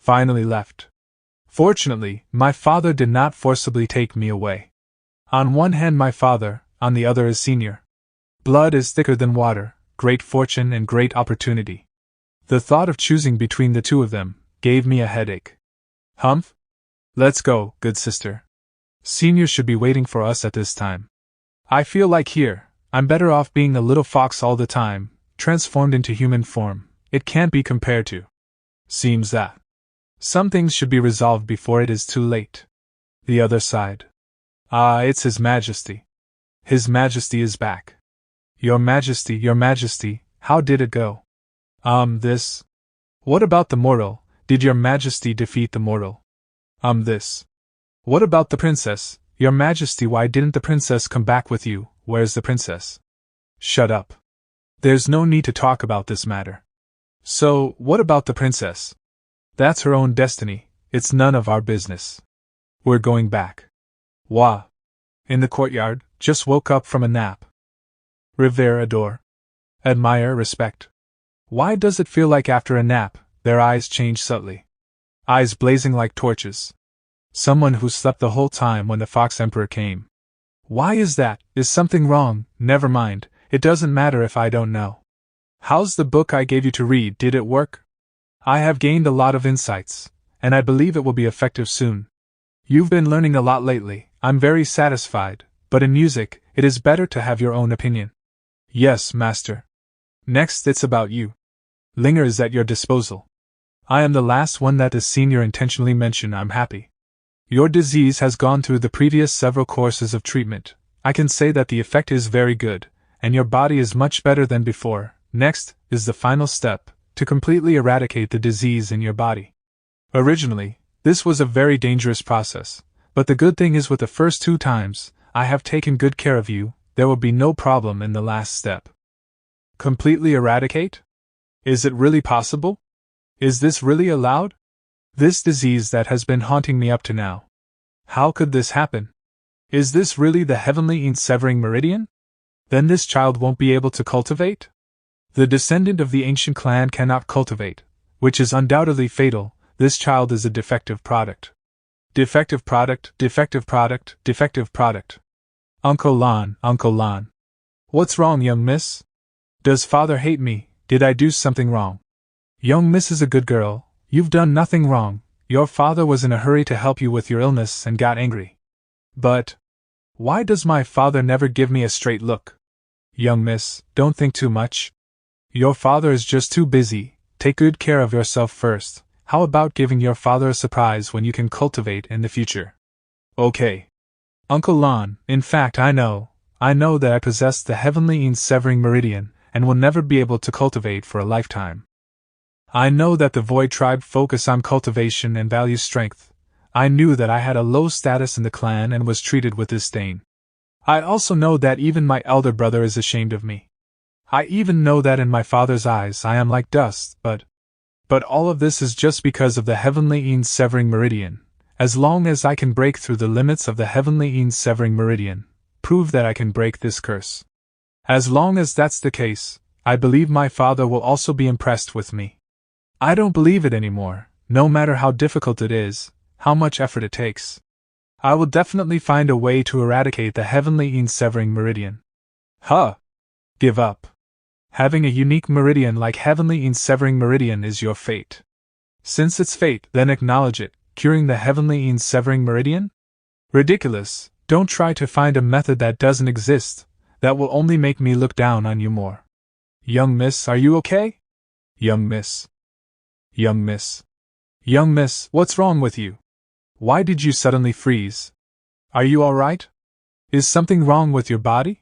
finally left. Fortunately, my father did not forcibly take me away. On one hand my father, on the other is senior. Blood is thicker than water, great fortune and great opportunity. The thought of choosing between the two of them gave me a headache. Humph? Let's go, good sister. Senior should be waiting for us at this time. I feel like here, I'm better off being a little fox all the time, transformed into human form. It can't be compared to. Seems that some things should be resolved before it is too late. The other side. Ah, it's His Majesty. His Majesty is back. Your Majesty, how did it go? This. What about the mortal? Did Your Majesty defeat the mortal? This. What about the princess? Your Majesty, why didn't the princess come back with you? Where's the princess? Shut up. There's no need to talk about this matter. So, what about the princess? That's her own destiny, it's none of our business. We're going back. Wah. In the courtyard, just woke up from a nap. Revere, adore. Admire, respect. Why does it feel like after a nap, their eyes change subtly? Eyes blazing like torches. Someone who slept the whole time when the Fox Emperor came. Why is that? Is something wrong? Never mind, it doesn't matter if I don't know. How's the book I gave you to read? Did it work? I have gained a lot of insights, and I believe it will be effective soon. You've been learning a lot lately, I'm very satisfied, but in music, it is better to have your own opinion. Yes, master. Next, it's about you. Linger is at your disposal. I am the last one that the senior intentionally mentioned. I'm happy. Your disease has gone through the previous several courses of treatment. I can say that the effect is very good, and your body is much better than before. Next is the final step, to completely eradicate the disease in your body. Originally, this was a very dangerous process, but the good thing is with the first 2 times, I have taken good care of you, there will be no problem in the last step. Completely eradicate? Is it really possible? Is this really allowed? This disease that has been haunting me up to now. How could this happen? Is this really the heavenly severing meridian? Then this child won't be able to cultivate? The descendant of the ancient clan cannot cultivate, which is undoubtedly fatal. This child is a defective product. Defective product, defective product, defective product. Uncle Lan. What's wrong, young miss? Does father hate me? Did I do something wrong? Young miss is a good girl, you've done nothing wrong. Your father was in a hurry to help you with your illness and got angry. But why does my father never give me a straight look? Young miss, don't think too much. Your father is just too busy. Take good care of yourself first. How about giving your father a surprise when you can cultivate in the future? Okay. Uncle Lan, in fact I know that I possess the heavenly severing meridian, and will never be able to cultivate for a lifetime. I know that the Void tribe focus on cultivation and value strength. I knew that I had a low status in the clan and was treated with disdain. I also know that even my elder brother is ashamed of me. I even know that in my father's eyes I am like dust, but all of this is just because of the heavenly severing meridian. As long as I can break through the limits of the heavenly severing meridian, prove that I can break this curse. As long as that's the case, I believe my father will also be impressed with me. I don't believe it anymore, no matter how difficult it is, how much effort it takes. I will definitely find a way to eradicate the heavenly severing meridian. Huh! Give up. Having a unique meridian like heavenly severing meridian is your fate. Since it's fate, then acknowledge it. Curing the heavenly severing meridian? Ridiculous. Don't try to find a method that doesn't exist. That will only make me look down on you more. Young miss, are you okay? Young miss. Young miss. Young miss, what's wrong with you? Why did you suddenly freeze? Are you all right? Is something wrong with your body?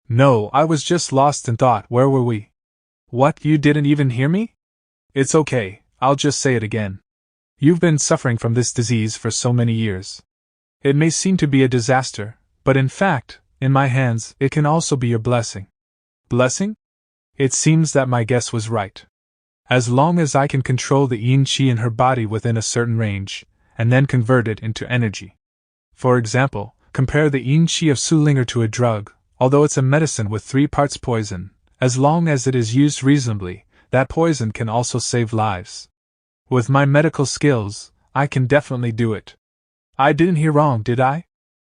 No, I was just lost in thought. Where were we? What, you didn't even hear me? It's okay, I'll just say it again. You've been suffering from this disease for so many years. It may seem to be a disaster, but in fact, in my hands, it can also be your blessing. Blessing? It seems that my guess was right. As long as I can control the yin qi in her body within a certain range, and then convert it into energy. For example, compare the yin qi of Sulinger to a drug. Although it's a medicine with 3 parts poison, as long as it is used reasonably, that poison can also save lives. With my medical skills, I can definitely do it. I didn't hear wrong, did I?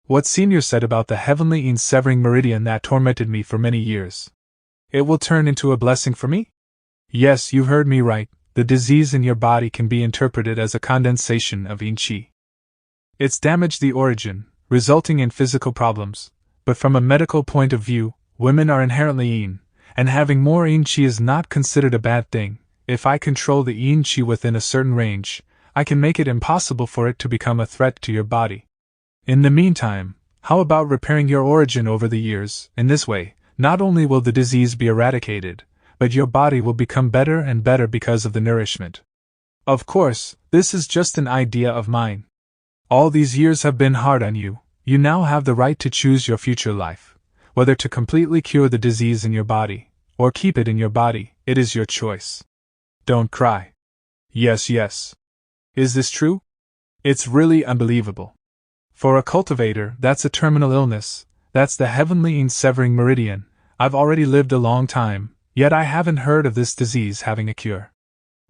What Senior said about the heavenly severing meridian that tormented me for many years. It will turn into a blessing for me? Yes, you heard me right. The disease in your body can be interpreted as a condensation of yin qi. It's damaged the origin, resulting in physical problems, but from a medical point of view, women are inherently yin, and having more yin qi is not considered a bad thing. If I control the yin qi within a certain range, I can make it impossible for it to become a threat to your body. In the meantime, how about repairing your origin over the years? In this way, not only will the disease be eradicated, but your body will become better and better because of the nourishment. Of course, this is just an idea of mine. All these years have been hard on you. You now have the right to choose your future life. Whether to completely cure the disease in your body, or keep it in your body, it is your choice. Don't cry. Yes. Is this true? It's really unbelievable. For a cultivator, that's a terminal illness. That's the heavenly severing meridian. I've already lived a long time, yet I haven't heard of this disease having a cure.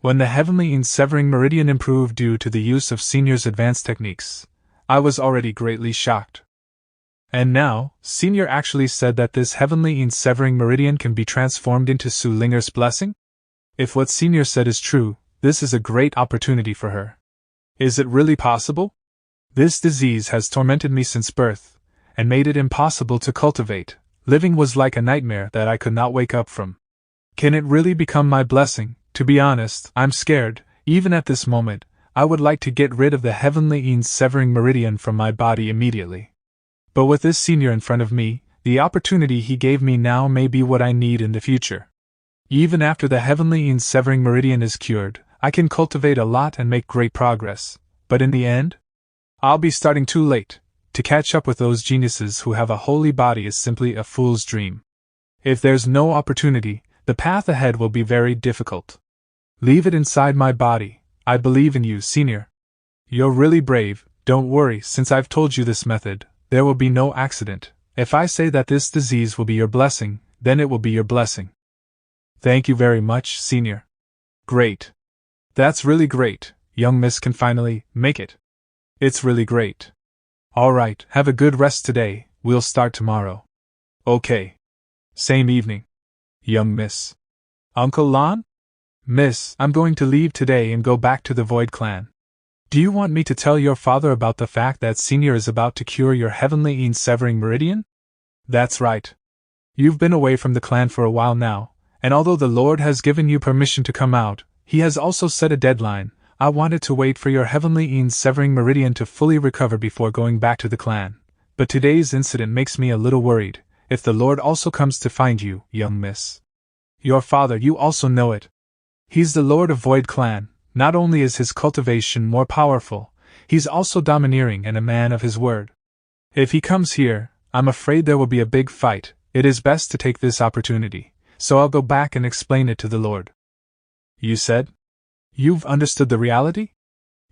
When the heavenly severing meridian improved due to the use of Senior's advanced techniques, I was already greatly shocked. And now, Senior actually said that this heavenly severing meridian can be transformed into Su Linger's blessing? If what Senior said is true, this is a great opportunity for her. Is it really possible? This disease has tormented me since birth, and made it impossible to cultivate. Living was like a nightmare that I could not wake up from. Can it really become my blessing? To be honest, I'm scared. Even at this moment, I would like to get rid of the heavenly severing meridian from my body immediately. But with this Senior in front of me, the opportunity he gave me now may be what I need in the future. Even after the heavenly severing meridian is cured, I can cultivate a lot and make great progress. But in the end, I'll be starting too late. To catch up with those geniuses who have a holy body is simply a fool's dream. If there's no opportunity, the path ahead will be very difficult. Leave it inside my body. I believe in you, Senior. You're really brave. Don't worry, since I've told you this method, there will be no accident. If I say that this disease will be your blessing, then it will be your blessing. Thank you very much, Senior. Great. That's really great. Young Miss can finally make it. It's really great. All right, have a good rest today. We'll start tomorrow. Okay. Same evening. Young Miss. Uncle Lon? Miss, I'm going to leave today and go back to the Void Clan. Do you want me to tell your father about the fact that Senior is about to cure your heavenly severing meridian? That's right. You've been away from the clan for a while now, and although the Lord has given you permission to come out, he has also set a deadline. I wanted to wait for your heavenly severing meridian to fully recover before going back to the clan. But today's incident makes me a little worried. If the Lord also comes to find you, young miss. Your father, you also know it. He's the Lord of Void Clan. Not only is his cultivation more powerful, he's also domineering and a man of his word. If he comes here, I'm afraid there will be a big fight. It is best to take this opportunity, so I'll go back and explain it to the Lord. You said? You've understood the reality?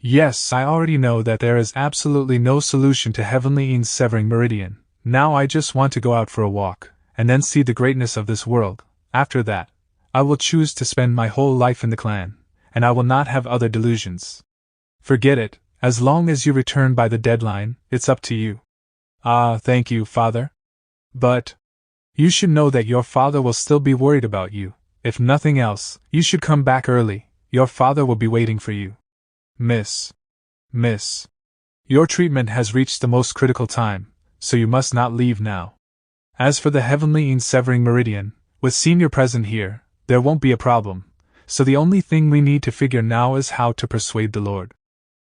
Yes, I already know that there is absolutely no solution to heavenly severing meridian. Now I just want to go out for a walk, and then see the greatness of this world. After that, I will choose to spend my whole life in the clan, and I will not have other delusions. Forget it, as long as you return by the deadline, it's up to you. Ah, thank you, Father. But you should know that your father will still be worried about you. If nothing else, you should come back early. Your father will be waiting for you. Miss, your treatment has reached the most critical time, so you must not leave now. As for the heavenly severing meridian, with Senior present here, there won't be a problem, so the only thing we need to figure now is how to persuade the Lord.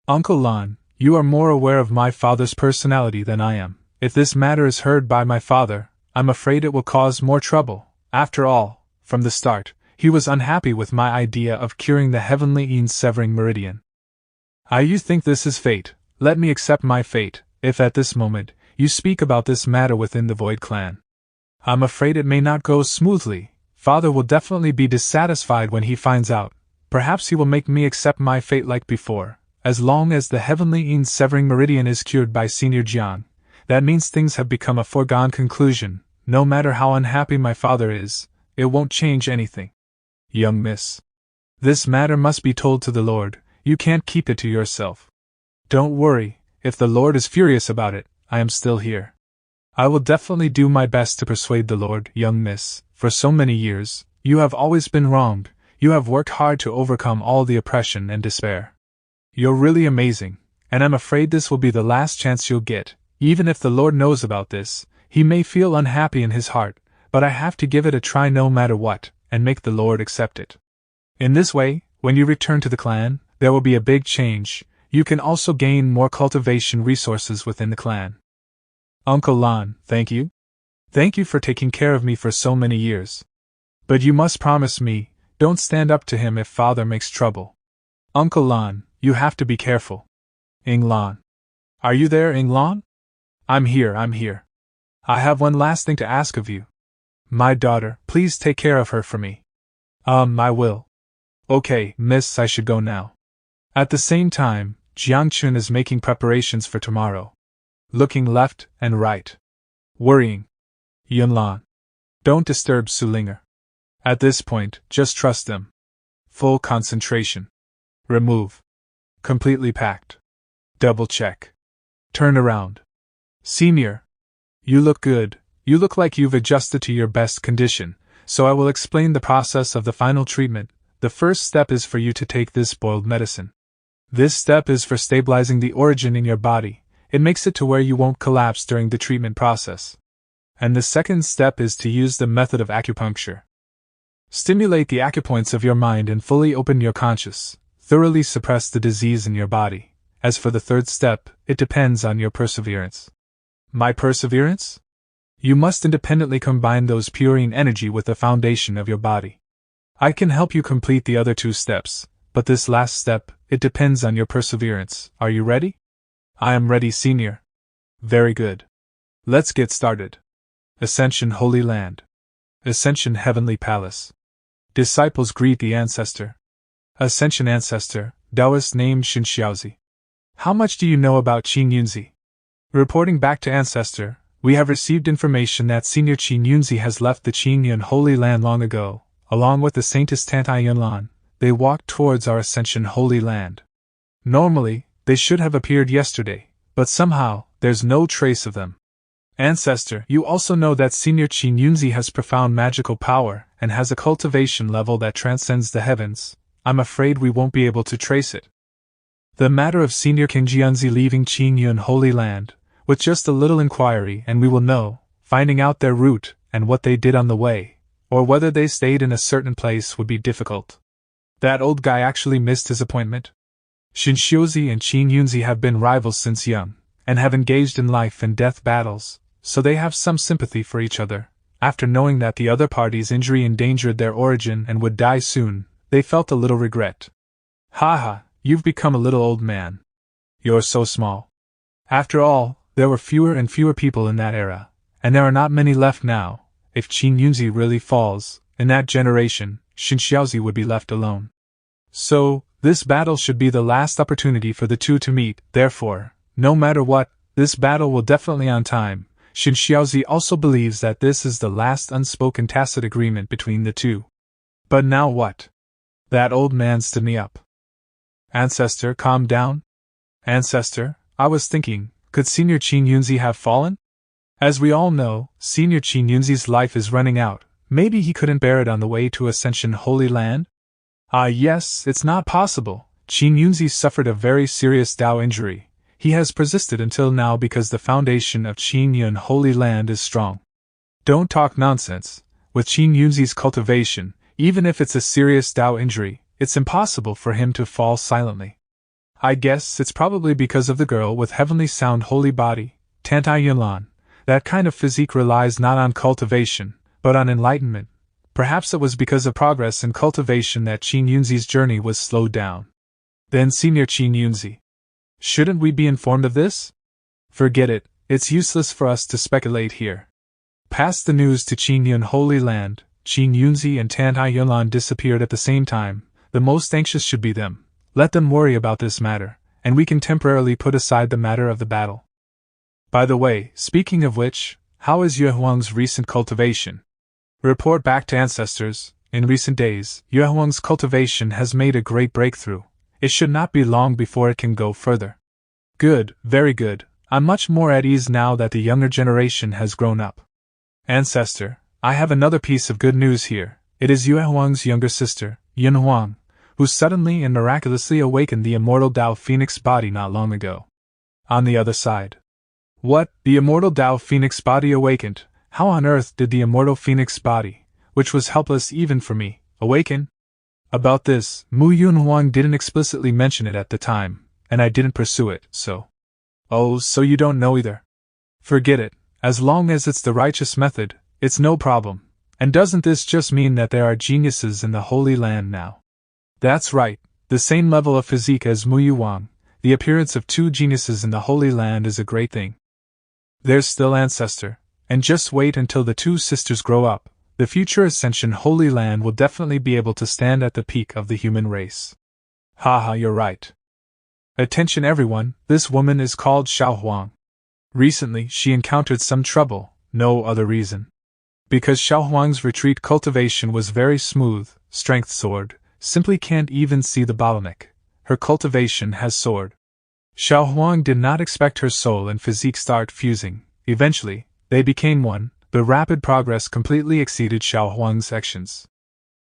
Uncle Lon, you are more aware of my father's personality than I am. If this matter is heard by my father, I'm afraid it will cause more trouble. After all, from the start, he was unhappy with my idea of curing the heavenly severing meridian. You think this is fate? Let me accept my fate, if at this moment, you speak about this matter within the Void Clan. I'm afraid it may not go smoothly. Father will definitely be dissatisfied when he finds out. Perhaps he will make me accept my fate like before. As long as the heavenly severing meridian is cured by Senior Jiang, that means things have become a foregone conclusion. No matter how unhappy my father is, it won't change anything. Young miss, this matter must be told to the Lord. you can't keep it to yourself. Don't worry, if the Lord is furious about it, I am still here. I will definitely do my best to persuade the Lord, young miss. For so many years, you have always been wronged, you have worked hard to overcome all the oppression and despair. You're really amazing, and I'm afraid this will be the last chance you'll get. Even if the Lord knows about this, he may feel unhappy in his heart, but I have to give it a try no matter what, and make the Lord accept it. In this way, when you return to the clan, there will be a big change. You can also gain more cultivation resources within the clan. Uncle Lan, thank you. Thank you for taking care of me for so many years. But you must promise me, don't stand up to him if father makes trouble. Uncle Lan, you have to be careful. Ing Lan. Are you there, Ing Lan? I'm here. I have one last thing to ask of you. My daughter, please take care of her for me. I will. Okay, miss, I should go now. At the same time, Jiang Chen is making preparations for tomorrow. Looking left and right. Worrying. Yunlan. Don't disturb Sulinger. At this point, just trust them. Full concentration. Remove. Completely packed. Double check. Turn around. Senior. You look good. You look like you've adjusted to your best condition, so I will explain the process of the final treatment. The first step is for you to take this boiled medicine. This step is for stabilizing the origin in your body. It makes it to where you won't collapse during the treatment process. And the second step is to use the method of acupuncture. Stimulate the acupoints of your mind and fully open your conscious, thoroughly suppress the disease in your body. As for the third step, it depends on your perseverance. My perseverance? You must independently combine those purine energy with the foundation of your body. I can help you complete the other two steps, but this last step, it depends on your perseverance. Are you ready? I am ready, Senior. Very good. Let's get started. Ascension Holy Land. Ascension Heavenly Palace. Disciples greet the Ancestor. Ascension Ancestor, Taoist named Xinxiaozi. How much do you know about Qin Yunzi? Reporting back to Ancestor, we have received information that Senior Qin Yunzi has left the Qin Yun Holy Land long ago, along with the Saintess Tantai Yunlan. They walked towards our Ascension Holy Land. Normally, they should have appeared yesterday, but somehow, there's no trace of them. Ancestor, you also know that Senior Qin Yunzi has profound magical power and has a cultivation level that transcends the heavens. I'm afraid we won't be able to trace it. The matter of Senior King Jianzi leaving Qin Yun Holy Land, with just a little inquiry and we will know, finding out their route and what they did on the way, or whether they stayed in a certain place would be difficult. That old guy actually missed his appointment. Xinxiaozi and Qin Yunzi have been rivals since young, and have engaged in life and death battles, so they have some sympathy for each other. After knowing that the other party's injury endangered their origin and would die soon, they felt a little regret. Haha, you've become a little old man. You're so small. After all, there were fewer and fewer people in that era, and there are not many left now. If Qin Yunzi really falls, in that generation, Xinxiaozi would be left alone. So, this battle should be the last opportunity for the two to meet. Therefore, no matter what, this battle will definitely on time. Xinxiaozi also believes that this is the last unspoken tacit agreement between the two. But now what? That old man stood me up. Ancestor, calm down. Ancestor, I was thinking, could Senior Qin Yunzi have fallen? As we all know, Senior Qin Yunzi's life is running out. Maybe he couldn't bear it on the way to Ascension Holy Land? Yes, it's not possible. Qin Yunzi suffered a very serious Dao injury. He has persisted until now because the foundation of Qin Yun Holy Land is strong. Don't talk nonsense. With Qin Yunzi's cultivation, even if it's a serious Dao injury, it's impossible for him to fall silently. I guess it's probably because of the girl with heavenly sound holy body, Tantai Yunlan. That kind of physique relies not on cultivation, but on enlightenment. Perhaps it was because of progress in cultivation that Qin Yunzi's journey was slowed down. Then Senior Qin Yunzi. Shouldn't we be informed of this? Forget it, it's useless for us to speculate here. Pass the news to Qin Yun Holy Land. Qin Yunzi and Tantai Yunlan disappeared at the same time. The most anxious should be them. Let them worry about this matter, and we can temporarily put aside the matter of the battle. By the way, speaking of which, how is Yue Huang's recent cultivation? Report back to Ancestors. In recent days, Yue Huang's cultivation has made a great breakthrough. It should not be long before it can go further. Good, very good. I'm much more at ease now that the younger generation has grown up. Ancestor, I have another piece of good news here. It is Yue Huang's younger sister, Yun Huang, who suddenly and miraculously awakened the immortal Tao Phoenix body not long ago. On the other side. What? The immortal Tao Phoenix body awakened? How on earth did the immortal Phoenix body, which was helpless even for me, awaken? About this, Mu Yun Huang didn't explicitly mention it at the time, and I didn't pursue it, so. Oh, so you don't know either? Forget it. As long as it's the righteous method, it's no problem. And doesn't this just mean that there are geniuses in the Holy Land now? That's right, the same level of physique as Mu Yu Wang. The appearance of two geniuses in the Holy Land is a great thing. There's still Ancestor, and just wait until the two sisters grow up. The future Ascension Holy Land will definitely be able to stand at the peak of the human race. Haha, you're right. Attention everyone, this woman is called Xiao Huang. Recently, she encountered some trouble, no other reason. Because Xiao Huang's retreat cultivation was very smooth, strength soared, simply can't even see the bottleneck. Her cultivation has soared. Xiao Huang did not expect her soul and physique start fusing. Eventually, they became one. The rapid progress completely exceeded Xiao Huang's actions.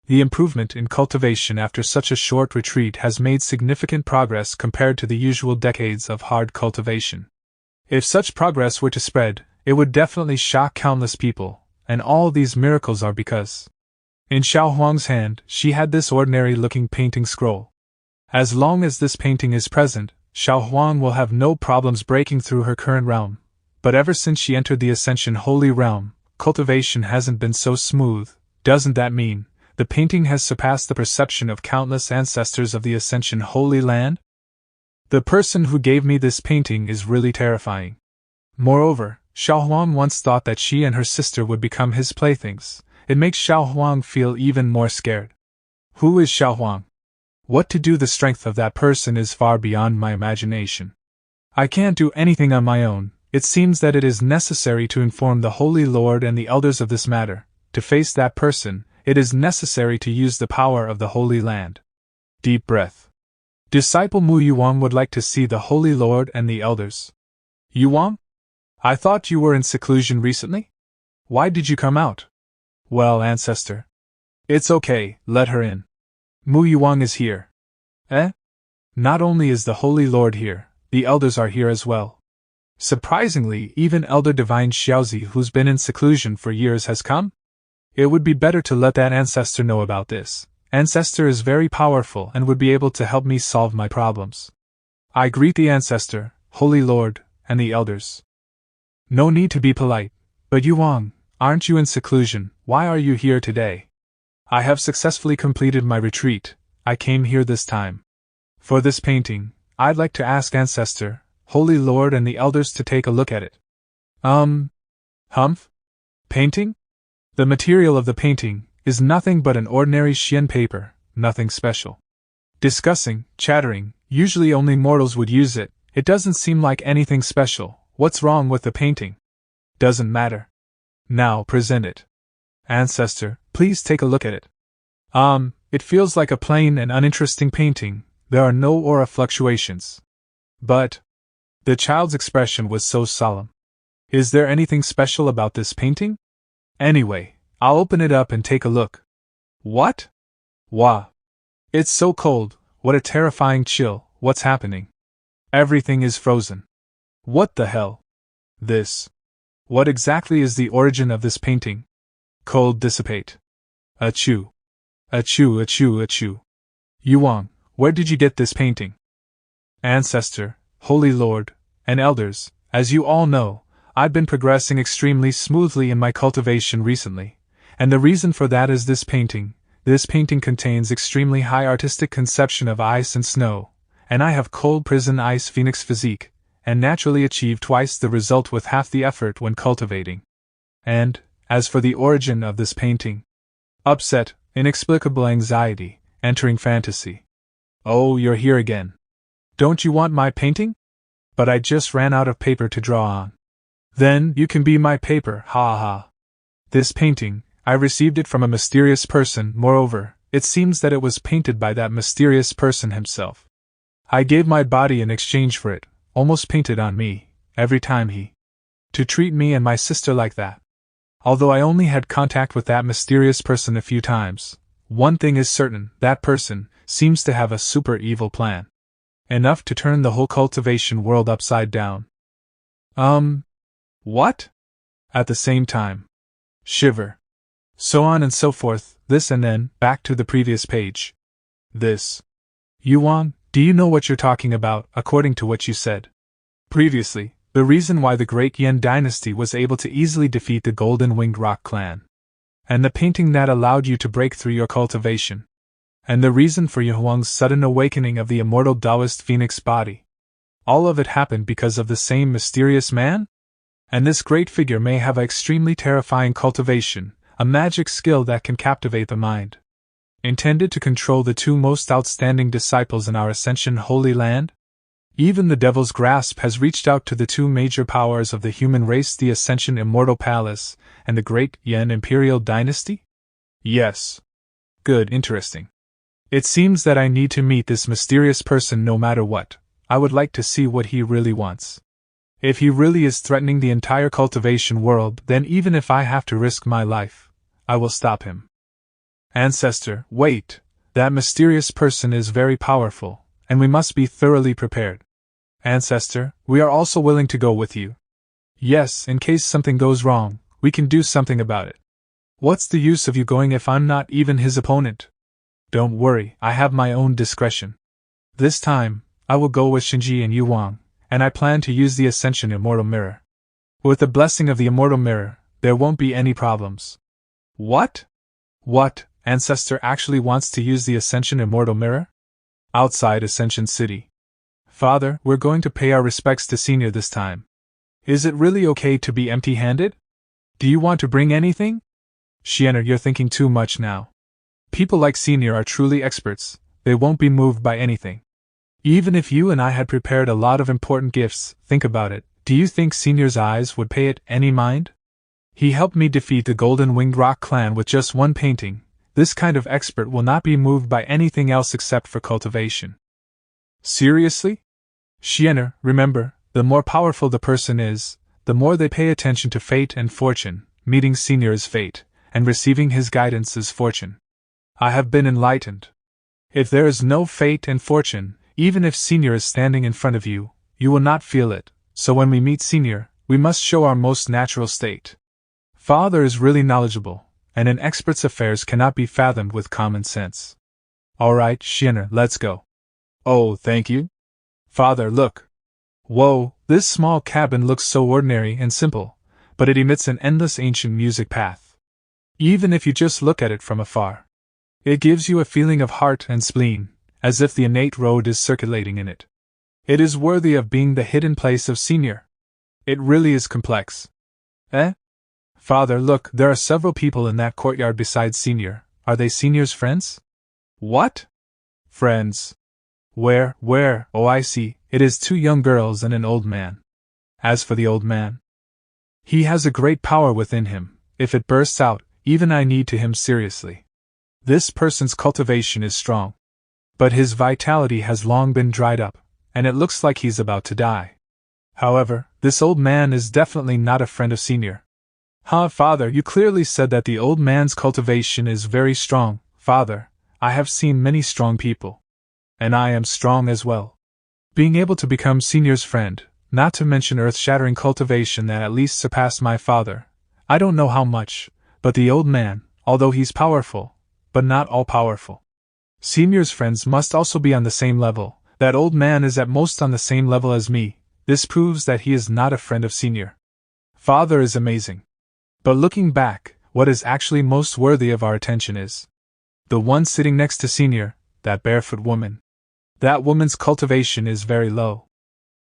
The improvement in cultivation after such a short retreat has made significant progress compared to the usual decades of hard cultivation. If such progress were to spread, it would definitely shock countless people, and all these miracles are because. In Xiao Huang's hand, she had this ordinary-looking painting scroll. As long as this painting is present, Xiao Huang will have no problems breaking through her current realm. But ever since she entered the Ascension Holy Realm, cultivation hasn't been so smooth. Doesn't that mean the painting has surpassed the perception of countless ancestors of the Ascension Holy Land? The person who gave me this painting is really terrifying. Moreover, Xiao Huang once thought that she and her sister would become his playthings. It makes Xiao Huang feel even more scared. Who is Xiao Huang? What to do? The strength of that person is far beyond my imagination. I can't do anything on my own. It seems that it is necessary to inform the Holy Lord and the elders of this matter. To face that person, it is necessary to use the power of the Holy Land. Deep breath. Disciple Mu Yuang would like to see the Holy Lord and the elders. Yuang? I thought you were in seclusion recently? Why did you come out? Well, Ancestor. It's okay, let her in. Mu Yuang is here. Eh? Not only is the Holy Lord here, the elders are here as well. Surprisingly, even Elder Divine Xiaozi, who's been in seclusion for years, has come? It would be better to let that Ancestor know about this. Ancestor is very powerful and would be able to help me solve my problems. I greet the Ancestor, Holy Lord, and the elders. No need to be polite, but Yuang, aren't you in seclusion? Why are you here today? I have successfully completed my retreat. I came here this time. For this painting, I'd like to ask Ancestor, Holy Lord, and the elders to take a look at it. Humph? Painting? The material of the painting is nothing but an ordinary xian paper, nothing special. Discussing, chattering, usually only mortals would use it. It doesn't seem like anything special. What's wrong with the painting? Doesn't matter. Now present it. Ancestor, please take a look at it. It feels like a plain and uninteresting painting. There are no aura fluctuations. But the child's expression was so solemn. Is there anything special about this painting? Anyway, I'll open it up and take a look. What? Wah. It's so cold. What a terrifying chill. What's happening? Everything is frozen. What the hell? This. What exactly is the origin of this painting? Cold dissipate. Achoo. Achoo, achoo, achoo. Yuang, where did you get this painting? Ancestor, Holy Lord, and elders, as you all know, I've been progressing extremely smoothly in my cultivation recently, and the reason for that is this painting. This painting contains extremely high artistic conception of ice and snow, and I have cold prison ice phoenix physique, and naturally achieve twice the result with half the effort when cultivating. And, as for the origin of this painting, upset, inexplicable anxiety, entering fantasy. Oh, you're here again. Don't you want my painting? But I just ran out of paper to draw on. Then you can be my paper, ha ha. This painting, I received it from a mysterious person. Moreover, it seems that it was painted by that mysterious person himself. I gave my body in exchange for it, almost painted on me, every time he. To treat me and my sister like that. Although I only had contact with that mysterious person a few times, one thing is certain, that person seems to have a super evil plan. Enough to turn the whole cultivation world upside down. What? At the same time. Shiver. So on and so forth, this and then, back to the previous page. This. Yuan, do you know what you're talking about, according to what you said? Previously, the reason why the Great Yen Dynasty was able to easily defeat the Golden Winged Rock clan. And the painting that allowed you to break through your cultivation. And the reason for Yuhuang's sudden awakening of the immortal Taoist phoenix body. All of it happened because of the same mysterious man? And this great figure may have an extremely terrifying cultivation, a magic skill that can captivate the mind. Intended to control the two most outstanding disciples in our Ascension Holy Land? Even the Devil's Grasp has reached out to the two major powers of the human race, the Ascension Immortal Palace and the Great Yen Imperial Dynasty? Yes. Good, interesting. It seems that I need to meet this mysterious person no matter what. I would like to see what he really wants. If he really is threatening the entire cultivation world, then even if I have to risk my life, I will stop him. Ancestor, wait. That mysterious person is very powerful, and we must be thoroughly prepared. Ancestor, we are also willing to go with you. Yes, in case something goes wrong, we can do something about it. What's the use of you going if I'm not even his opponent? Don't worry, I have my own discretion. This time, I will go with Shinji and Yuang, and I plan to use the Ascension Immortal Mirror. With the blessing of the Immortal Mirror, there won't be any problems. What? What, Ancestor actually wants to use the Ascension Immortal Mirror? Outside Ascension City. Father, we're going to pay our respects to Senior this time. Is it really okay to be empty-handed? Do you want to bring anything? Shienner, you're thinking too much now. People like Senior are truly experts, they won't be moved by anything. Even if you and I had prepared a lot of important gifts, think about it, do you think Senior's eyes would pay it any mind? He helped me defeat the Golden Winged Rock clan with just one painting. This kind of expert will not be moved by anything else except for cultivation. Seriously? Shienner, remember, the more powerful the person is, the more they pay attention to fate and fortune. Meeting Senior is fate, and receiving his guidance is fortune. I have been enlightened. If there is no fate and fortune, even if Senior is standing in front of you, you will not feel it, so when we meet Senior, we must show our most natural state. Father is really knowledgeable, and an expert's affairs cannot be fathomed with common sense. Alright, Shienner, let's go. Oh, thank you. Father, look. Whoa, this small cabin looks so ordinary and simple, but it emits an endless ancient music path. Even if you just look at it from afar. It gives you a feeling of heart and spleen, as if the innate road is circulating in it. It is worthy of being the hidden place of Senior. It really is complex. Eh? Father, look, there are several people in that courtyard besides Senior. Are they Senior's friends? What? Friends? Where? Oh, I see, it is 2 young girls and an old man. As for the old man, he has a great power within him. If it bursts out, even I need to him seriously. This person's cultivation is strong, but his vitality has long been dried up, and it looks like he's about to die. However, this old man is definitely not a friend of Senior. Father, you clearly said that the old man's cultivation is very strong. Father, I have seen many strong people. And I am strong as well. Being able to become Senior's friend, not to mention earth-shattering cultivation that at least surpassed my father. I don't know how much, but the old man, although he's powerful, but not all-powerful. Senior's friends must also be on the same level. That old man is at most on the same level as me. This proves that he is not a friend of Senior. Father is amazing. But looking back, what is actually most worthy of our attention is the one sitting next to Senior, that barefoot woman. That woman's cultivation is very low.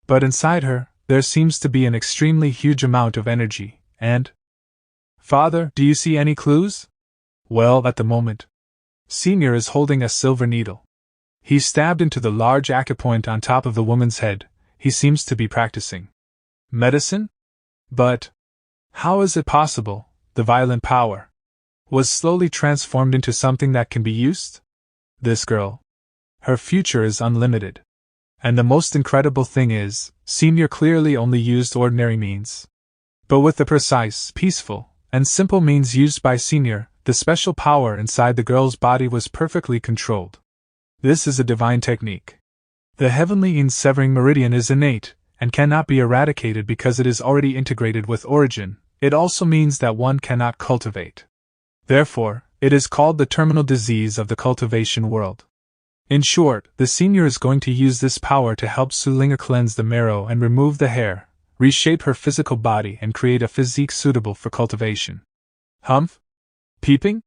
But inside her, there seems to be an extremely huge amount of energy, and… Father, do you see any clues? Well, at the moment, Senior is holding a silver needle. He stabbed into the large acupoint on top of the woman's head. He seems to be practicing medicine? But how is it possible? The violent power was slowly transformed into something that can be used? This girl. Her future is unlimited. And the most incredible thing is, Senior clearly only used ordinary means. But with the precise, peaceful, and simple means used by Senior, the special power inside the girl's body was perfectly controlled. This is a divine technique. The heavenly yin-severing meridian is innate, and cannot be eradicated because it is already integrated with origin. It also means that one cannot cultivate. Therefore, it is called the terminal disease of the cultivation world. In short, the Senior is going to use this power to help Sulinger cleanse the marrow and remove the hair, reshape her physical body and create a physique suitable for cultivation. Humph? Peeping?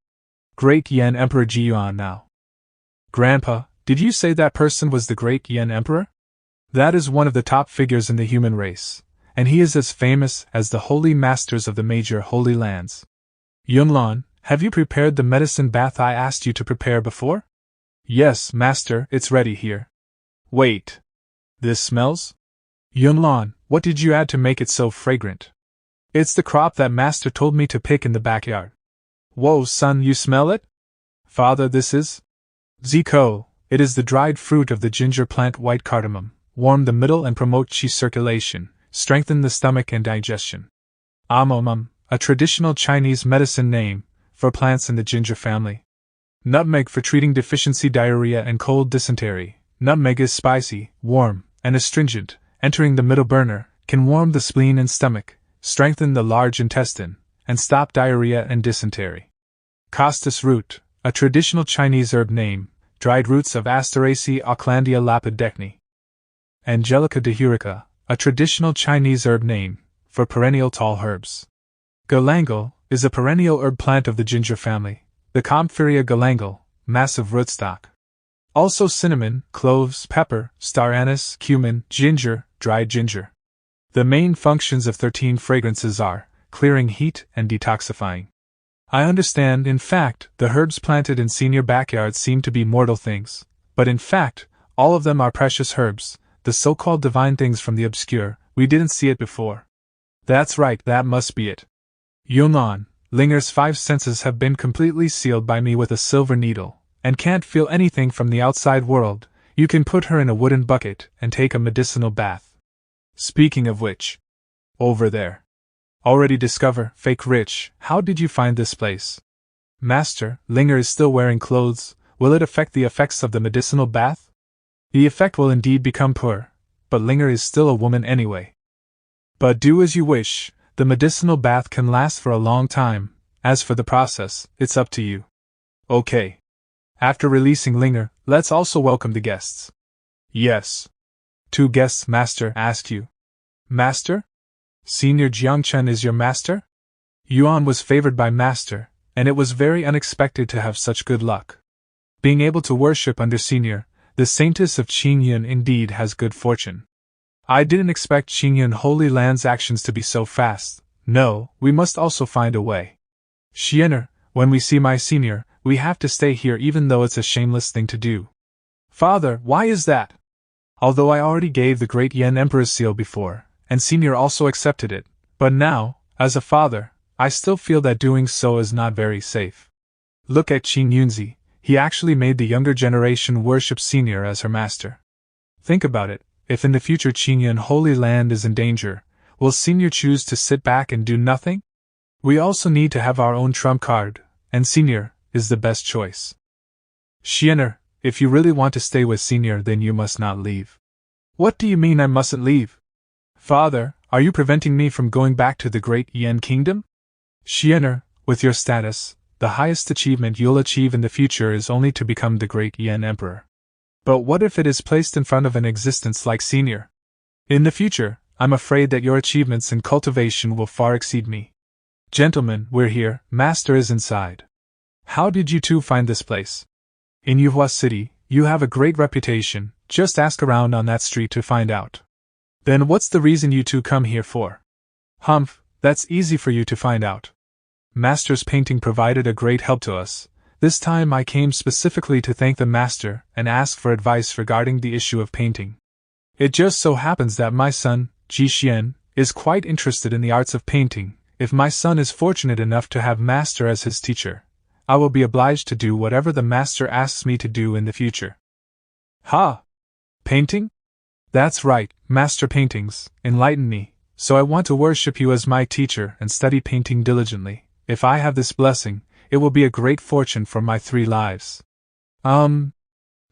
Great Yen Emperor Jiyuan now. Grandpa, did you say that person was the Great Yen Emperor? That is one of the top figures in the human race, and he is as famous as the holy masters of the major holy lands. Yunlan, have you prepared the medicine bath I asked you to prepare before? Yes, master, it's ready here. Wait. This smells? Yunlan, what did you add to make it so fragrant? It's the crop that master told me to pick in the backyard. Whoa, son, you smell it? Father, this is? Zico, it is the dried fruit of the ginger plant white cardamom, warm the middle and promote qi circulation, strengthen the stomach and digestion. Amomum, a traditional Chinese medicine name, for plants in the ginger family. Nutmeg for treating deficiency diarrhea and cold dysentery. Nutmeg is spicy, warm, and astringent, entering the middle burner, can warm the spleen and stomach, strengthen the large intestine, and stop diarrhea and dysentery. Costus root, a traditional Chinese herb name, dried roots of Asteraceae Aucklandia lapidecni. Angelica dihurica, a traditional Chinese herb name, for perennial tall herbs. Galangal is a perennial herb plant of the ginger family, the Compephria galangal, massive rootstock. Also cinnamon, cloves, pepper, star anise, cumin, ginger, dried ginger. The main functions of 13 fragrances are clearing heat and detoxifying. I understand, in fact, the herbs planted in Senior backyards seem to be mortal things, but in fact, all of them are precious herbs, the so-called divine things from the obscure. We didn't see it before. That's right, that must be it. Yunnan, Linger's 5 senses have been completely sealed by me with a silver needle, and can't feel anything from the outside world. You can put her in a wooden bucket and take a medicinal bath. Speaking of which, over there. Already discover, fake rich, how did you find this place? Master, Linger is still wearing clothes, will it affect the effects of the medicinal bath? The effect will indeed become poor, but Linger is still a woman anyway. But do as you wish, the medicinal bath can last for a long time. As for the process, it's up to you. Okay. After releasing Linger, let's also welcome the guests. Yes. 2 guests, Master, ask you. Master? Senior Jiang Chen is your master? Yuan was favored by Master, and it was very unexpected to have such good luck. Being able to worship under Senior, the saintess of Qingyun indeed has good fortune. I didn't expect Qingyun Holy Land's actions to be so fast. No, we must also find a way. Xiener, when we see my Senior, we have to stay here even though it's a shameless thing to do. Father, why is that? Although I already gave the Great Yen Emperor's seal before, and Senior also accepted it, but now, as a father, I still feel that doing so is not very safe. Look at Qin Yunzi, he actually made the younger generation worship Senior as her master. Think about it, if in the future Qingyun Holy Land is in danger, will Senior choose to sit back and do nothing? We also need to have our own trump card, and Senior is the best choice. Xiener, if you really want to stay with Senior, then you must not leave. What do you mean I mustn't leave? Father, are you preventing me from going back to the Great Yen Kingdom? Xiener, with your status, the highest achievement you'll achieve in the future is only to become the Great Yen Emperor. But what if it is placed in front of an existence like Senior? In the future, I'm afraid that your achievements in cultivation will far exceed me. Gentlemen, we're here, Master is inside. How did you two find this place? In Yuhua City, you have a great reputation, just ask around on that street to find out. Then what's the reason you two come here for? Humph, that's easy for you to find out. Master's painting provided a great help to us. This time I came specifically to thank the Master and ask for advice regarding the issue of painting. It just so happens that my son, Ji Xian, is quite interested in the arts of painting. If my son is fortunate enough to have Master as his teacher, I will be obliged to do whatever the Master asks me to do in the future. Ha! Painting? That's right, Master Paintings, enlighten me, so I want to worship you as my teacher and study painting diligently. If I have this blessing, it will be a great fortune for my 3 lives.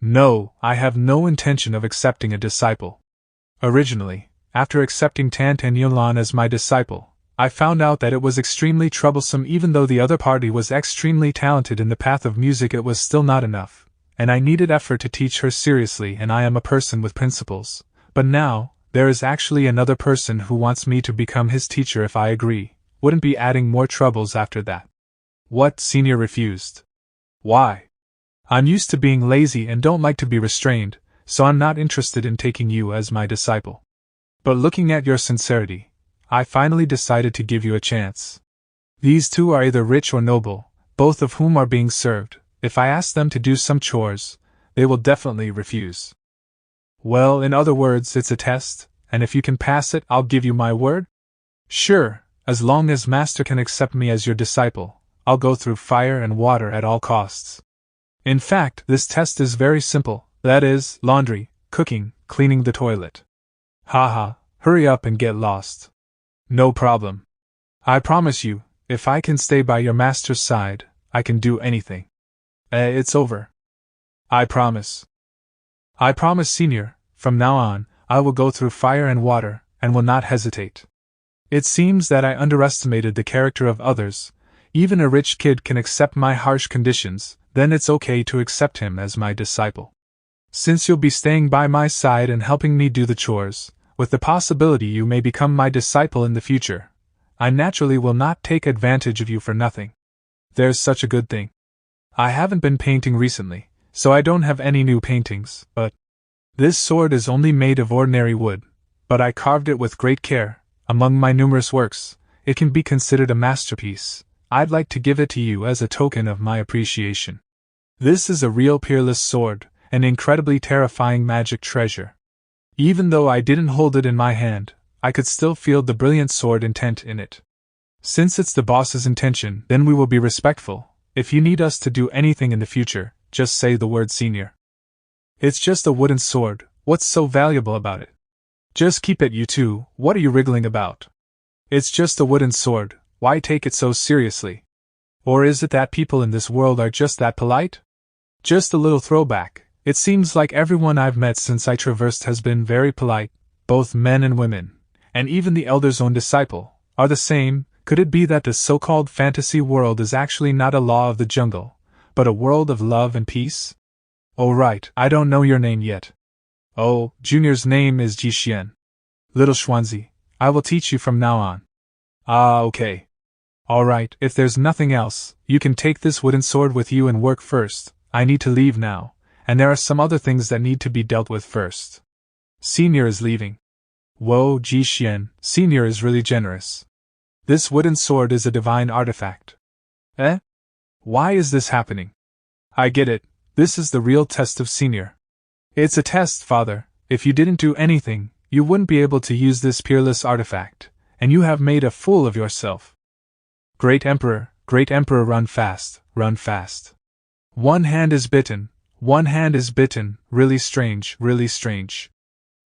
No, I have no intention of accepting a disciple. Originally, after accepting Tant and Yulan as my disciple, I found out that it was extremely troublesome. Even though the other party was extremely talented in the path of music, it was still not enough, and I needed effort to teach her seriously, and I am a person with principles. But now, there is actually another person who wants me to become his teacher if I agree. Wouldn't be adding more troubles after that. What? Senior refused. Why? I'm used to being lazy and don't like to be restrained, so I'm not interested in taking you as my disciple. But looking at your sincerity, I finally decided to give you a chance. These 2 are either rich or noble, both of whom are being served. If I ask them to do some chores, they will definitely refuse. Well, in other words, it's a test, and if you can pass it, I'll give you my word? Sure, as long as Master can accept me as your disciple, I'll go through fire and water at all costs. In fact, this test is very simple, that is, laundry, cooking, cleaning the toilet. Haha, hurry up and get lost. No problem. I promise you, if I can stay by your master's side, I can do anything. It's over. I promise. I promise, Senior, from now on, I will go through fire and water, and will not hesitate. It seems that I underestimated the character of others. Even a rich kid can accept my harsh conditions, then it's okay to accept him as my disciple. Since you'll be staying by my side and helping me do the chores, with the possibility you may become my disciple in the future, I naturally will not take advantage of you for nothing. There's such a good thing. I haven't been painting recently, so I don't have any new paintings, but this sword is only made of ordinary wood, but I carved it with great care. Among my numerous works, it can be considered a masterpiece. I'd like to give it to you as a token of my appreciation. This is a real peerless sword, an incredibly terrifying magic treasure. Even though I didn't hold it in my hand, I could still feel the brilliant sword intent in it. Since it's the boss's intention, then we will be respectful. If you need us to do anything in the future, just say the word, Senior. It's just a wooden sword, what's so valuable about it? Just keep it, you two, what are you wriggling about? It's just a wooden sword, why take it so seriously? Or is it that people in this world are just that polite? Just a little throwback. It seems like everyone I've met since I traversed has been very polite, both men and women, and even the elder's own disciple, are the same. Could it be that the so-called fantasy world is actually not a law of the jungle, but a world of love and peace? Oh right, I don't know your name yet. Oh, Junior's name is Jiang. Little Schwanzi, I will teach you from now on. Ah, okay. Alright, if there's nothing else, you can take this wooden sword with you and work first. I need to leave now, and there are some other things that need to be dealt with first. Senior is leaving. Whoa, Jiang, Senior is really generous. This wooden sword is a divine artifact. Eh? Why is this happening? I get it, this is the real test of Senior. It's a test, Father. If you didn't do anything, you wouldn't be able to use this peerless artifact, and you have made a fool of yourself. Great Emperor, run fast, run fast. One hand is bitten, really strange, really strange.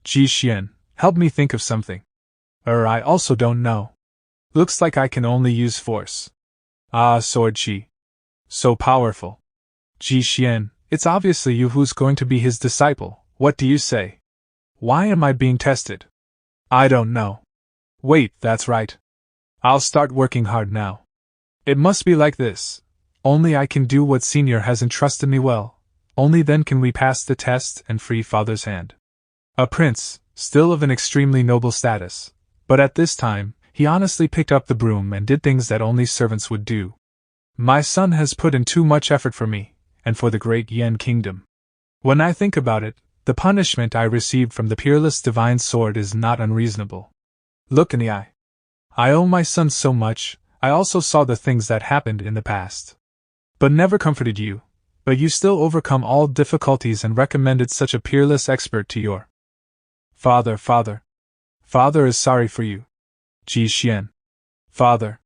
Jiang, help me think of something. I also don't know. Looks like I can only use force. Ah, Sword Chi. So powerful. Jiang, it's obviously you who's going to be his disciple, what do you say? Why am I being tested? I don't know. Wait, that's right. I'll start working hard now. It must be like this. Only I can do what Senior has entrusted me well. Only then can we pass the test and free Father's hand. A prince, still of an extremely noble status, but at this time, he honestly picked up the broom and did things that only servants would do. My son has put in too much effort for me, and for the great Yen kingdom. When I think about it, the punishment I received from the peerless divine sword is not unreasonable. Look in the eye. I owe my son so much. I also saw the things that happened in the past. But never comforted you. But you still overcome all difficulties and recommended such a peerless expert to your father. Father is sorry for you. Jiang. Father.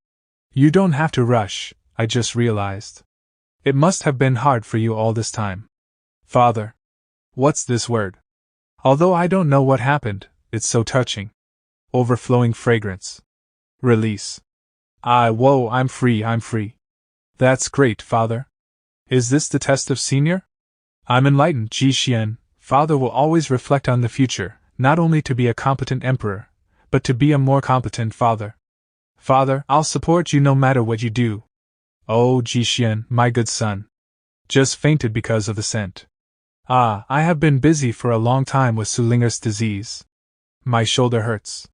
You don't have to rush, I just realized. It must have been hard for you all this time. Father. What's this word? Although I don't know what happened, it's so touching. Overflowing fragrance. Release. Whoa, I'm free, I'm free. That's great, Father. Is this the test of senior? I'm enlightened, Ji Xian. Father will always reflect on the future, not only to be a competent emperor, but to be a more competent father. Father, I'll support you no matter what you do. Oh, Ji Xian, my good son. Just fainted because of the scent. I have been busy for a long time with Sulinger's disease. My shoulder hurts.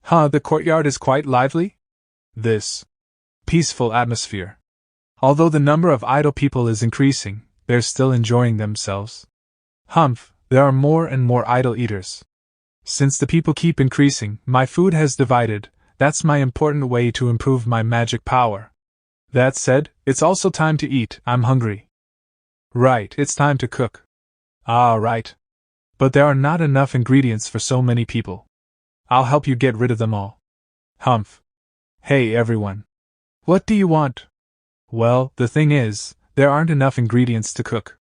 The courtyard is quite lively? This peaceful atmosphere. Although the number of idle people is increasing, they're still enjoying themselves. There are more and more idle eaters. Since the people keep increasing, my food has divided. That's my important way to improve my magic power. That said, it's also time to eat. I'm hungry. Right, it's time to cook. Right. But there are not enough ingredients for so many people. I'll help you get rid of them all. Hey everyone. What do you want? Well, the thing is, there aren't enough ingredients to cook.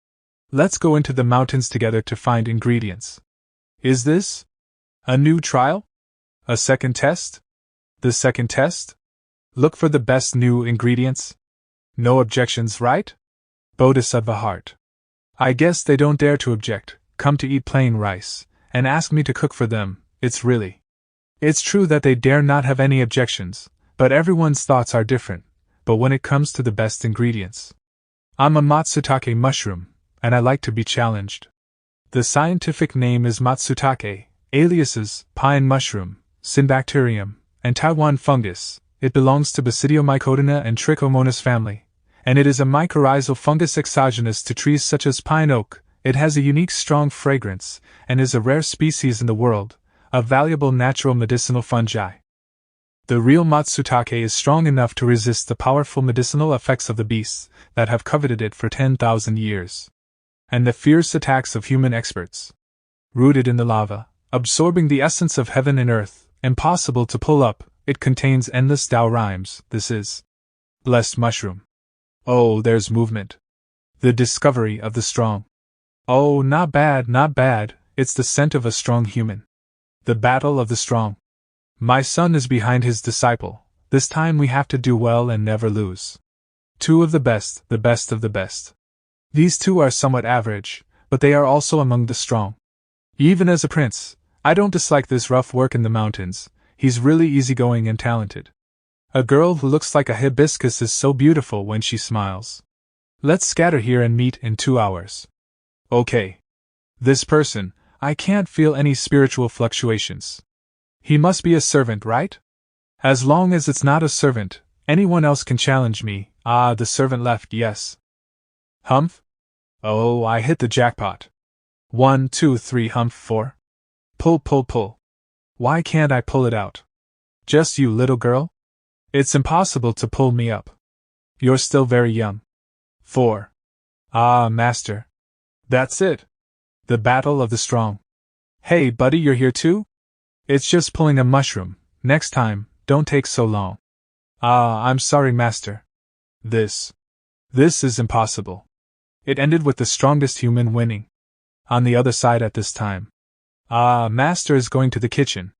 Let's go into the mountains together to find ingredients. Is this a new trial? A second test? The second test? Look for the best new ingredients? No objections, right? Bodhisattva heart. I guess they don't dare to object, come to eat plain rice, and ask me to cook for them. It's true that they dare not have any objections, but everyone's thoughts are different. But when it comes to the best ingredients, I'm a matsutake mushroom, and I like to be challenged. The scientific name is matsutake, aliases pine mushroom, Cynbacterium, and Taiwan fungus. It belongs to Basidiomycodina and Trichomonas family, and it is a mycorrhizal fungus exogenous to trees such as pine oak. It has a unique strong fragrance, and is a rare species in the world, a valuable natural medicinal fungi. The real matsutake is strong enough to resist the powerful medicinal effects of the beasts that have coveted it for 10,000 years, and the fierce attacks of human experts. Rooted in the lava, absorbing the essence of heaven and earth, impossible to pull up, it contains endless Tao rhymes. This is blessed mushroom. Oh, there's movement. The discovery of the strong. Oh, not bad, not bad, it's the scent of a strong human. The battle of the strong. My son is behind his disciple. This time we have to do well and never lose. Two of the best of the best. These two are somewhat average, but they are also among the strong. Even as a prince, I don't dislike this rough work in the mountains. He's really easygoing and talented. A girl who looks like a hibiscus is so beautiful when she smiles. Let's scatter here and meet in 2 hours. Okay. This person, I can't feel any spiritual fluctuations. He must be a servant, right? As long as it's not a servant, anyone else can challenge me. The servant left, yes. Oh, I hit the jackpot. 1, 2, 3, 4. Pull. Why can't I pull it out? Just you, little girl? It's impossible to pull me up. You're still very young. 4. Master. That's it. The battle of the strong. Hey, buddy, you're here too? It's just pulling a mushroom. Next time, don't take so long. I'm sorry, master. This is impossible. It ended with the strongest human winning. On the other side at this time. Master is going to the kitchen.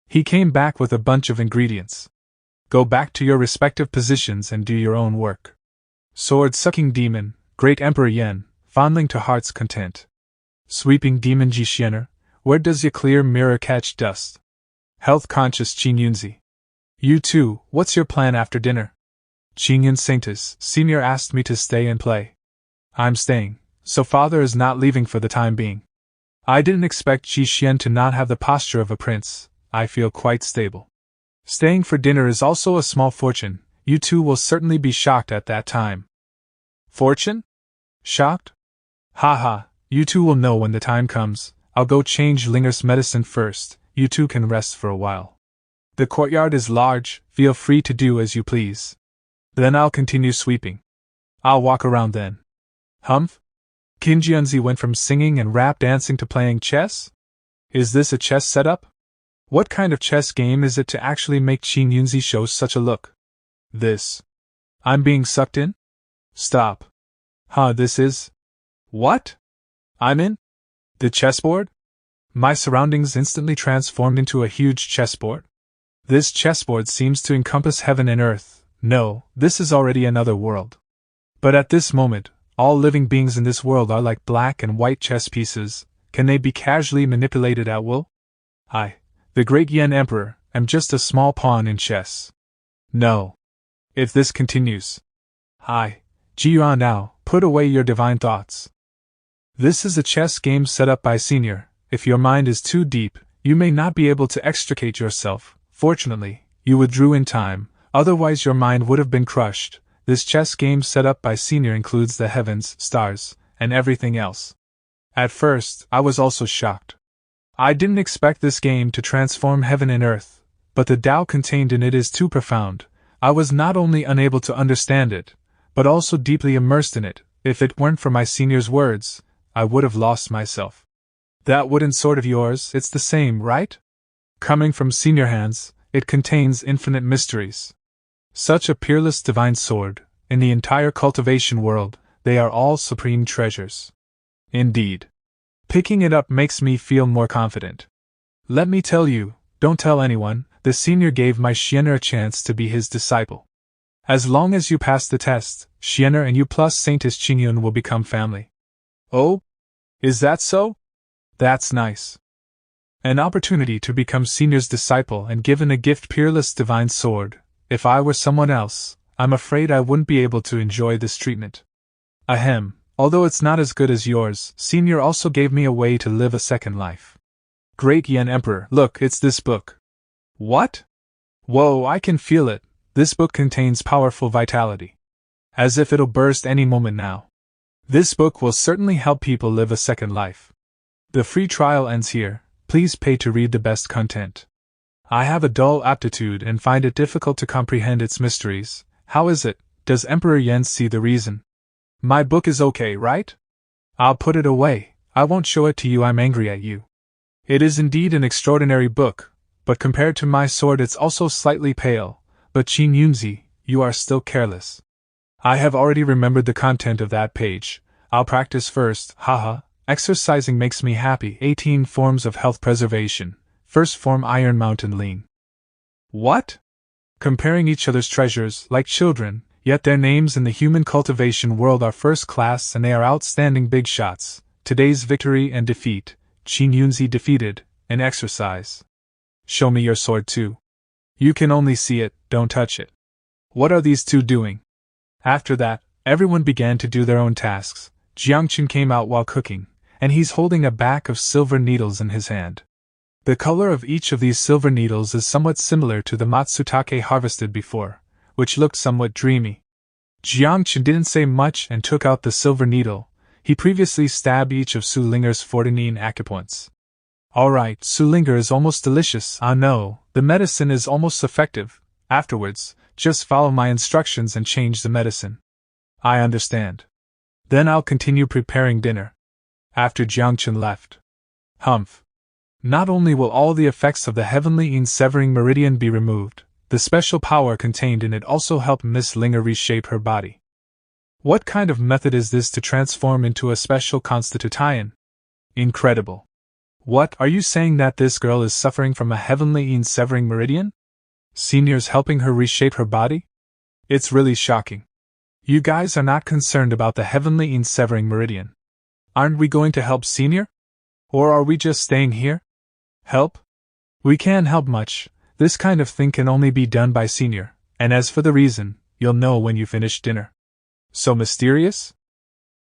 He came back with a bunch of ingredients. Go back to your respective positions and do your own work. Sword-sucking demon, great Emperor Yen, fondling to heart's content. Sweeping demon Ji Xianer, where does your clear mirror catch dust? Health-conscious Qing Yunzi. You too, what's your plan after dinner? Qing Yun Saintus, Senior asked me to stay and play. I'm staying, so father is not leaving for the time being. I didn't expect Ji Xian to not have the posture of a prince. I feel quite stable. Staying for dinner is also a small fortune. You two will certainly be shocked at that time. Fortune? Shocked? Haha, you two will know when the time comes. I'll go change Linger's medicine first. You two can rest for a while. The courtyard is large, feel free to do as you please. Then I'll continue sweeping. I'll walk around then. Qin Jianzi went from singing and rap dancing to playing chess? Is this a chess setup? What kind of chess game is it to actually make Qin Yunzi show such a look? I'm being sucked in? Stop. This is... What? I'm in? The chessboard? My surroundings instantly transformed into a huge chessboard. This chessboard seems to encompass heaven and earth. No, this is already another world. But at this moment, all living beings in this world are like black and white chess pieces. Can they be casually manipulated at will? I, the great Yen Emperor, am just a small pawn in chess. No. If this continues. Jiang, now, put away your divine thoughts. This is a chess game set up by Senior. If your mind is too deep, you may not be able to extricate yourself. Fortunately, you withdrew in time, otherwise your mind would have been crushed. This chess game set up by Senior includes the heavens, stars, and everything else. At first, I was also shocked. I didn't expect this game to transform heaven and earth, but the Tao contained in it is too profound. I was not only unable to understand it, but also deeply immersed in it. If it weren't for my Senior's words, I would have lost myself. That wooden sword of yours, it's the same, right? Coming from Senior hands, it contains infinite mysteries. Such a peerless divine sword, in the entire cultivation world, they are all supreme treasures. Indeed. Picking it up makes me feel more confident. Let me tell you, don't tell anyone, the Senior gave my Xianer a chance to be his disciple. As long as you pass the test, Xianer and you plus Saintess Qingyun will become family. Oh? Is that so? That's nice. An opportunity to become Senior's disciple and given a gift peerless divine sword. If I were someone else, I'm afraid I wouldn't be able to enjoy this treatment. Ahem, although it's not as good as yours, Senior also gave me a way to live a second life. Great Yen Emperor, look, it's this book. What? Whoa, I can feel it. This book contains powerful vitality. As if it'll burst any moment now. This book will certainly help people live a second life. The free trial ends here. Please pay to read the best content. I have a dull aptitude and find it difficult to comprehend its mysteries. How is it? Does Emperor Yen see the reason? My book is okay, right? I'll put it away. I won't show it to you. I'm angry at you. It is indeed an extraordinary book, but compared to my sword it's also slightly pale. But Qin Yunzi, you are still careless. I have already remembered the content of that page. I'll practice first, haha. Exercising makes me happy. 18 forms of health preservation. First form Iron Mountain Lean. What? Comparing each other's treasures, like children, yet their names in the human cultivation world are first class and they are outstanding big shots. Today's victory and defeat. Qin Yunzi defeated, an exercise. Show me your sword too. You can only see it, don't touch it. What are these two doing? After that, everyone began to do their own tasks. Jiang Chen came out while cooking, and he's holding a bag of silver needles in his hand. The color of each of these silver needles is somewhat similar to the matsutake harvested before, which looked somewhat dreamy. Jiang Chen didn't say much and took out the silver needle. He previously stabbed each of Su Linger's 49 acupoints. Alright, Su Linger is almost delicious. Ah no, the medicine is almost effective. Afterwards, just follow my instructions and change the medicine. I understand. Then I'll continue preparing dinner. After Jiang Chen left. Humph. Not only will all the effects of the heavenly yin-severing meridian be removed, the special power contained in it also helped Miss Linger reshape her body. What kind of method is this to transform into a special constitution? Incredible. What, are you saying that this girl is suffering from a heavenly yin-severing meridian? Senior's helping her reshape her body? It's really shocking. You guys are not concerned about the heavenly yin-severing meridian. Aren't we going to help Senior? Or are we just staying here? Help? We can't help much. This kind of thing can only be done by Senior, and as for the reason, you'll know when you finish dinner. So mysterious?